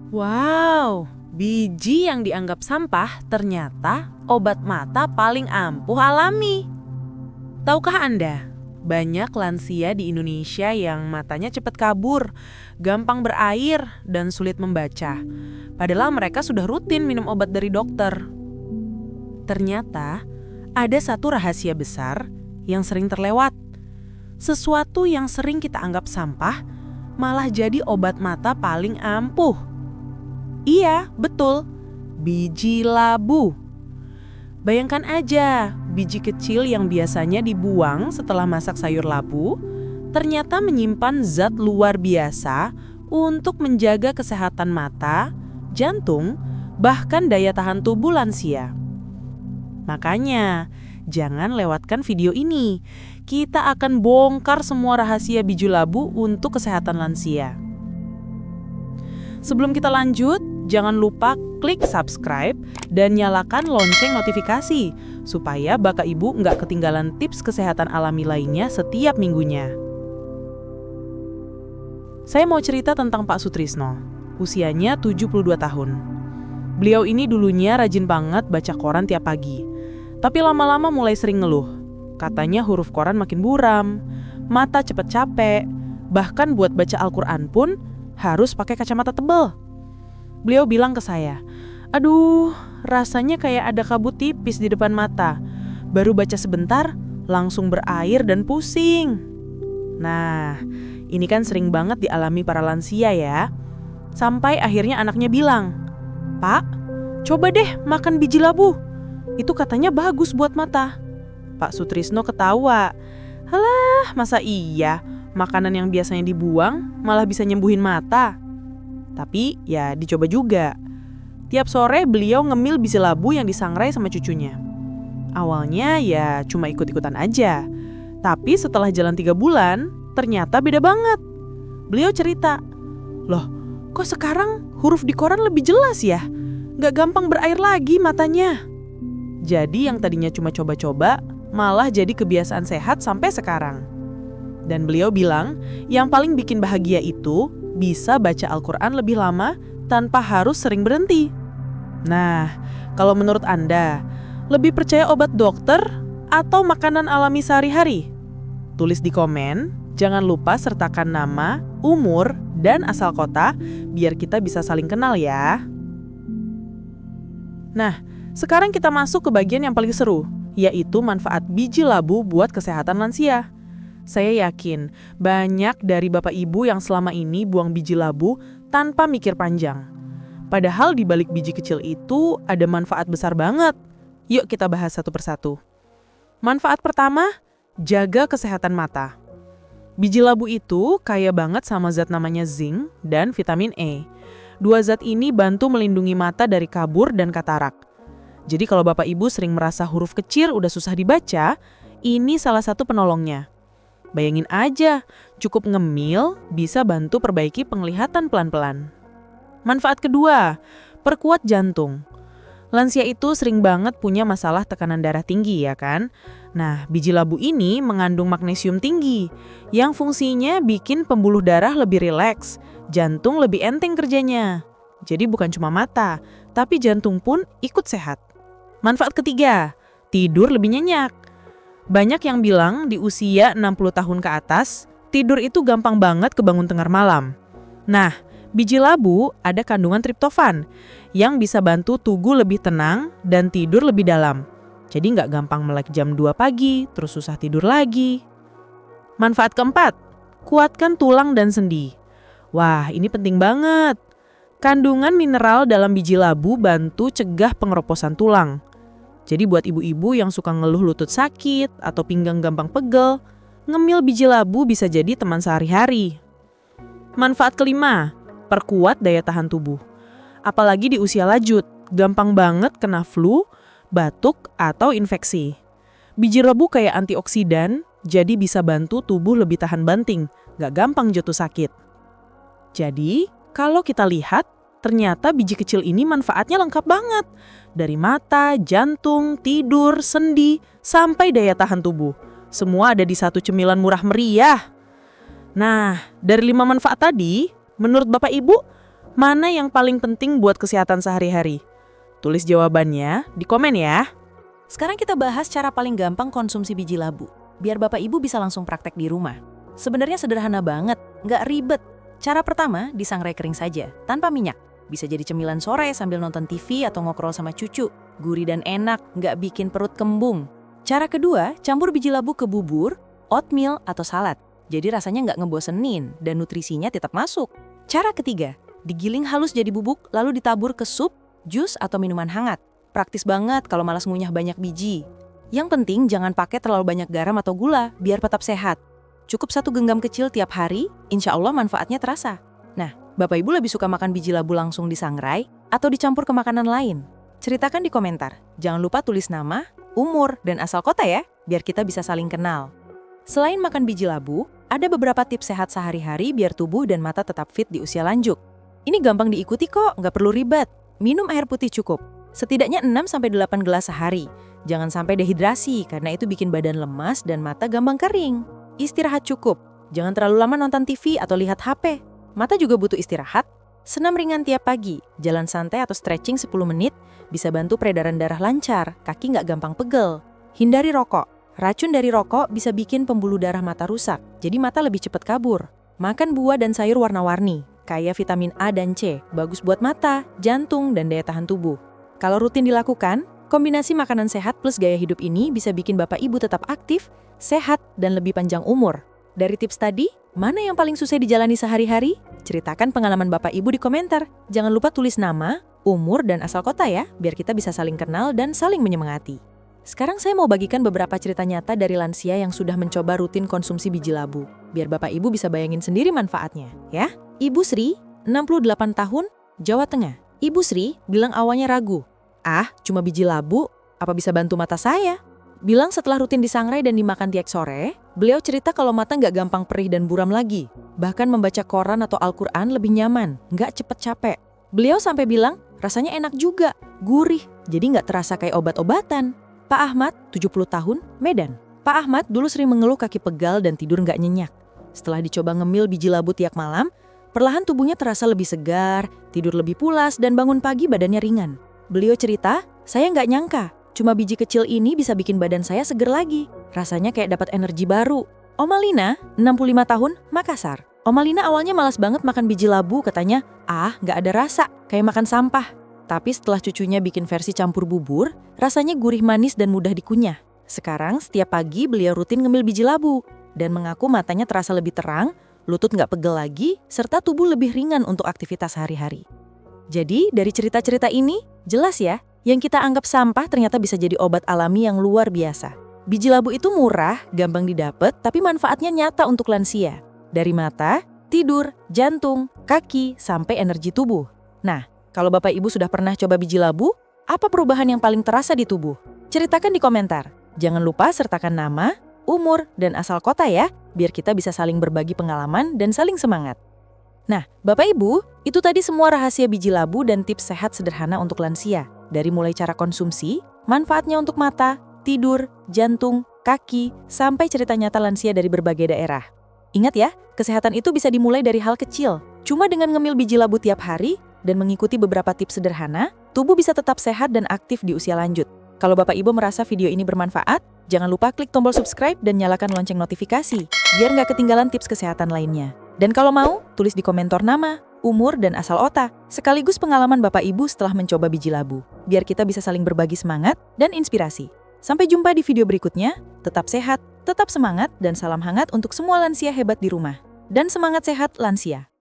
Wow, biji yang dianggap sampah ternyata obat mata paling ampuh alami. Tahukah Anda, banyak lansia di Indonesia yang matanya cepat kabur, gampang berair, dan sulit membaca. Padahal mereka sudah rutin minum obat dari dokter. Ternyata, ada satu rahasia besar yang sering terlewat. Sesuatu yang sering kita anggap sampah, malah jadi obat mata paling ampuh. Iya, betul. Biji labu. Bayangkan aja, biji kecil yang biasanya dibuang setelah masak sayur labu, ternyata menyimpan zat luar biasa untuk menjaga kesehatan mata, jantung, bahkan daya tahan tubuh lansia. Makanya, jangan lewatkan video ini. Kita akan bongkar semua rahasia biji labu untuk kesehatan lansia. Sebelum kita lanjut, jangan lupa klik subscribe dan nyalakan lonceng notifikasi supaya Bapak Ibu nggak ketinggalan tips kesehatan alami lainnya setiap minggunya. Saya mau cerita tentang Pak Sutrisno, usianya 72 tahun. Beliau ini dulunya rajin banget baca koran tiap pagi, tapi lama-lama mulai sering ngeluh. Katanya huruf koran makin buram, mata cepet capek, bahkan buat baca Al-Quran pun harus pakai kacamata tebal. Beliau bilang ke saya, "Aduh, rasanya kayak ada kabut tipis di depan mata. Baru baca sebentar, langsung berair dan pusing." Nah, ini kan sering banget dialami para lansia ya. Sampai akhirnya anaknya bilang, "Pak, coba deh makan biji labu. Itu katanya bagus buat mata." Pak Sutrisno ketawa. "Halah, masa iya? Makanan yang biasanya dibuang malah bisa nyembuhin mata?" Tapi ya dicoba juga. Tiap sore beliau ngemil biji labu yang disangrai sama cucunya. Awalnya ya cuma ikut-ikutan aja. Tapi setelah jalan 3 bulan, ternyata beda banget. Beliau cerita, "Loh, kok sekarang huruf di koran lebih jelas ya? Nggak gampang berair lagi matanya." Jadi yang tadinya cuma coba-coba, malah jadi kebiasaan sehat sampai sekarang. Dan beliau bilang, yang paling bikin bahagia itu bisa baca Al-Quran lebih lama tanpa harus sering berhenti. Nah, kalau menurut Anda, lebih percaya obat dokter atau makanan alami sehari-hari? Tulis di komen, jangan lupa sertakan nama, umur, dan asal kota biar kita bisa saling kenal ya. Nah, sekarang kita masuk ke bagian yang paling seru, yaitu manfaat biji labu buat kesehatan lansia. Saya yakin banyak dari Bapak Ibu yang selama ini buang biji labu tanpa mikir panjang. Padahal di balik biji kecil itu ada manfaat besar banget. Yuk kita bahas satu persatu. Manfaat pertama, jaga kesehatan mata. Biji labu itu kaya banget sama zat namanya zinc dan vitamin E. Dua zat ini bantu melindungi mata dari kabur dan katarak. Jadi kalau Bapak Ibu sering merasa huruf kecil udah susah dibaca, ini salah satu penolongnya. Bayangin aja, cukup ngemil bisa bantu perbaiki penglihatan pelan-pelan. Manfaat kedua, perkuat jantung. Lansia itu sering banget punya masalah tekanan darah tinggi ya kan? Nah, biji labu ini mengandung magnesium tinggi yang fungsinya bikin pembuluh darah lebih rileks, jantung lebih enteng kerjanya. Jadi bukan cuma mata, tapi jantung pun ikut sehat. Manfaat ketiga, tidur lebih nyenyak. Banyak yang bilang di usia 60 tahun ke atas, tidur itu gampang banget kebangun tengah malam. Nah, biji labu ada kandungan triptofan yang bisa bantu tubuh lebih tenang dan tidur lebih dalam. Jadi nggak gampang melek jam 2 pagi, terus susah tidur lagi. Manfaat keempat, kuatkan tulang dan sendi. Wah, ini penting banget. Kandungan mineral dalam biji labu bantu cegah pengeroposan tulang. Jadi buat ibu-ibu yang suka ngeluh lutut sakit atau pinggang gampang pegel, ngemil biji labu bisa jadi teman sehari-hari. Manfaat kelima, perkuat daya tahan tubuh. Apalagi di usia lanjut, gampang banget kena flu, batuk, atau infeksi. Biji labu kayak antioksidan, jadi bisa bantu tubuh lebih tahan banting, gak gampang jatuh sakit. Jadi, kalau kita lihat, ternyata biji kecil ini manfaatnya lengkap banget. Dari mata, jantung, tidur, sendi, sampai daya tahan tubuh. Semua ada di satu cemilan murah meriah. Nah, dari 5 manfaat tadi, menurut Bapak Ibu, Mana yang paling penting buat kesehatan sehari-hari? Tulis jawabannya di komen ya. Sekarang kita bahas cara paling gampang konsumsi biji labu, biar Bapak Ibu bisa langsung praktek di rumah. Sebenarnya sederhana banget, nggak ribet. Cara pertama, disangrai kering saja, tanpa minyak. Bisa jadi cemilan sore sambil nonton TV atau ngobrol sama cucu. Gurih dan enak, nggak bikin perut kembung. Cara kedua, campur biji labu ke bubur, oatmeal, atau salad. Jadi rasanya nggak ngebosenin dan nutrisinya tetap masuk. Cara ketiga, digiling halus jadi bubuk lalu ditabur ke sup, jus, atau minuman hangat. Praktis banget kalau malas ngunyah banyak biji. Yang penting jangan pakai terlalu banyak garam atau gula biar tetap sehat. Cukup 1 genggam kecil tiap hari, insya Allah manfaatnya terasa. Nah, Bapak Ibu lebih suka makan biji labu langsung disangrai atau dicampur ke makanan lain? Ceritakan di komentar. Jangan lupa tulis nama, umur, dan asal kota ya, biar kita bisa saling kenal. Selain makan biji labu, ada beberapa tips sehat sehari-hari biar tubuh dan mata tetap fit di usia lanjut. Ini gampang diikuti kok, nggak perlu ribet. Minum air putih cukup, setidaknya 6-8 gelas sehari. Jangan sampai dehidrasi, karena itu bikin badan lemas dan mata gampang kering. Istirahat cukup, jangan terlalu lama nonton TV atau lihat HP. Mata juga butuh istirahat. Senam ringan tiap pagi, jalan santai atau stretching 10 menit, bisa bantu peredaran darah lancar, kaki nggak gampang pegel. Hindari rokok. Racun dari rokok bisa bikin pembuluh darah mata rusak, jadi mata lebih cepat kabur. Makan buah dan sayur warna-warni, kaya vitamin A dan C, bagus buat mata, jantung, dan daya tahan tubuh. Kalau rutin dilakukan, kombinasi makanan sehat plus gaya hidup ini bisa bikin Bapak Ibu tetap aktif, sehat, dan lebih panjang umur. Dari tips tadi, mana yang paling susah dijalani sehari-hari? Ceritakan pengalaman Bapak Ibu di komentar. Jangan lupa tulis nama, umur, dan asal kota ya, biar kita bisa saling kenal dan saling menyemangati. Sekarang saya mau bagikan beberapa cerita nyata dari lansia yang sudah mencoba rutin konsumsi biji labu, biar Bapak Ibu bisa bayangin sendiri manfaatnya, ya. Ibu Sri, 68 tahun, Jawa Tengah. Ibu Sri bilang awalnya ragu. Cuma biji labu, apa bisa bantu mata saya? Bilang setelah rutin disangrai dan dimakan tiap sore, beliau cerita kalau mata nggak gampang perih dan buram lagi. Bahkan membaca koran atau Al-Quran lebih nyaman, nggak cepet capek. Beliau sampai bilang, rasanya enak juga, gurih, jadi nggak terasa kayak obat-obatan. Pak Ahmad, 70 tahun, Medan. Pak Ahmad dulu sering mengeluh kaki pegal dan tidur nggak nyenyak. Setelah dicoba ngemil biji labu tiap malam, perlahan tubuhnya terasa lebih segar, tidur lebih pulas, dan bangun pagi badannya ringan. Beliau cerita, saya nggak nyangka, cuma biji kecil ini bisa bikin badan saya seger lagi. Rasanya kayak dapat energi baru. Oma Lina, 65 tahun, Makassar. Oma Lina awalnya malas banget makan biji labu, katanya, nggak ada rasa, kayak makan sampah. Tapi setelah cucunya bikin versi campur bubur, rasanya gurih manis dan mudah dikunyah. Sekarang setiap pagi beliau rutin ngemil biji labu dan mengaku matanya terasa lebih terang, lutut nggak pegel lagi, serta tubuh lebih ringan untuk aktivitas sehari-hari. Jadi dari cerita-cerita ini, jelas ya, yang kita anggap sampah ternyata bisa jadi obat alami yang luar biasa. Biji labu itu murah, gampang didapat, tapi manfaatnya nyata untuk lansia. Dari mata, tidur, jantung, kaki, sampai energi tubuh. Nah, kalau Bapak Ibu sudah pernah coba biji labu, apa perubahan yang paling terasa di tubuh? Ceritakan di komentar. Jangan lupa sertakan nama, umur, dan asal kota ya, biar kita bisa saling berbagi pengalaman dan saling semangat. Nah, Bapak Ibu, itu tadi semua rahasia biji labu dan tips sehat sederhana untuk lansia. Dari mulai cara konsumsi, manfaatnya untuk mata, tidur, jantung, kaki, sampai cerita nyata lansia dari berbagai daerah. Ingat ya, kesehatan itu bisa dimulai dari hal kecil. Cuma dengan ngemil biji labu tiap hari, dan mengikuti beberapa tips sederhana, tubuh bisa tetap sehat dan aktif di usia lanjut. Kalau Bapak Ibu merasa video ini bermanfaat, jangan lupa klik tombol subscribe dan nyalakan lonceng notifikasi, biar nggak ketinggalan tips kesehatan lainnya. Dan kalau mau, tulis di komentar nama, umur, dan asal otak, sekaligus pengalaman Bapak Ibu setelah mencoba biji labu, biar kita bisa saling berbagi semangat dan inspirasi. Sampai jumpa di video berikutnya, tetap sehat, tetap semangat, dan salam hangat untuk semua lansia hebat di rumah. Dan semangat sehat lansia!